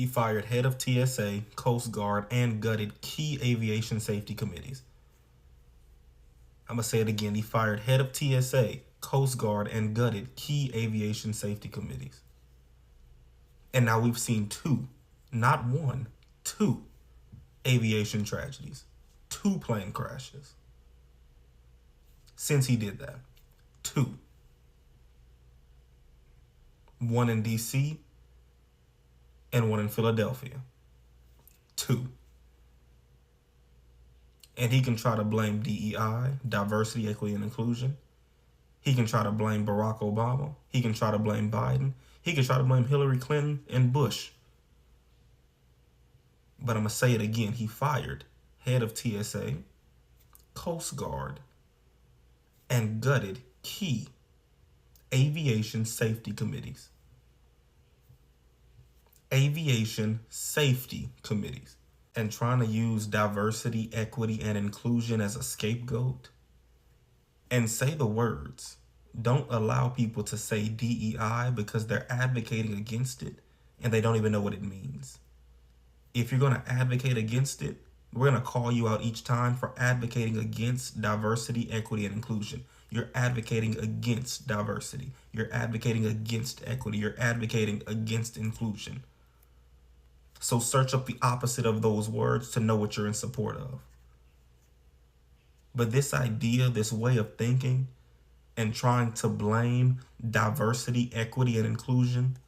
He fired head of TSA, Coast Guard, and gutted key aviation safety committees. I'm going to say it again. He fired head of TSA, Coast Guard, and gutted key aviation safety committees. And now we've seen two, not one, two aviation tragedies, two plane crashes since he did that. Two. One in DC and one in Philadelphia. Two. And he can try to blame DEI, diversity, equity, and inclusion. He can try to blame Barack Obama. He can try to blame Biden. He can try to blame Hillary Clinton and Bush. But I'm going to say it again. He fired head of TSA, Coast Guard, and gutted key aviation safety committees. Aviation safety committees. And trying to use diversity, equity, and inclusion as a scapegoat and say the words. Don't allow people to say DEI because they're advocating against it and they don't even know what it means. If you're going to advocate against it, we're going to call you out each time for advocating against diversity, equity, and inclusion. You're advocating against diversity. You're advocating against equity. You're advocating against inclusion. So search up the opposite of those words to know what you're in support of. But this idea, this way of thinking, and trying to blame diversity, equity, and inclusion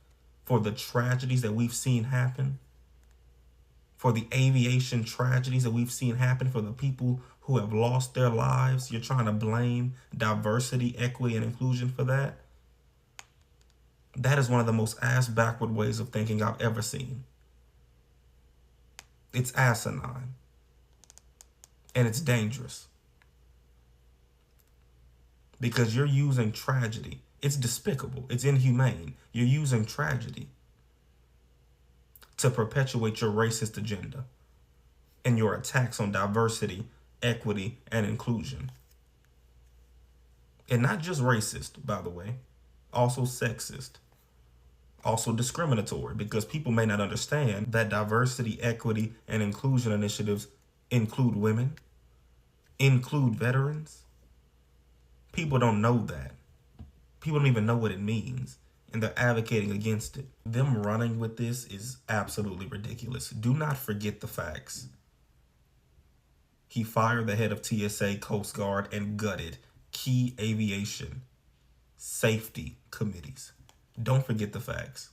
for the tragedies that we've seen happen, for the aviation tragedies that we've seen happen, for the people who have lost their lives, you're trying to blame diversity, equity, and inclusion for that? That is one of the most ass-backward ways of thinking I've ever seen. It's asinine. And it's dangerous. Because you're using tragedy. It's despicable. It's inhumane. You're using tragedy to perpetuate your racist agenda and your attacks on diversity, equity, and inclusion. And not just racist, by the way, also sexist, also discriminatory, because people may not understand that diversity, equity, and inclusion initiatives include women, include veterans. People don't know that. People don't even know what it means, and they're advocating against it. Them running with this is absolutely ridiculous. Do not forget the facts. He fired the head of TSA, Coast Guard, and gutted key aviation safety committees. Don't forget the facts.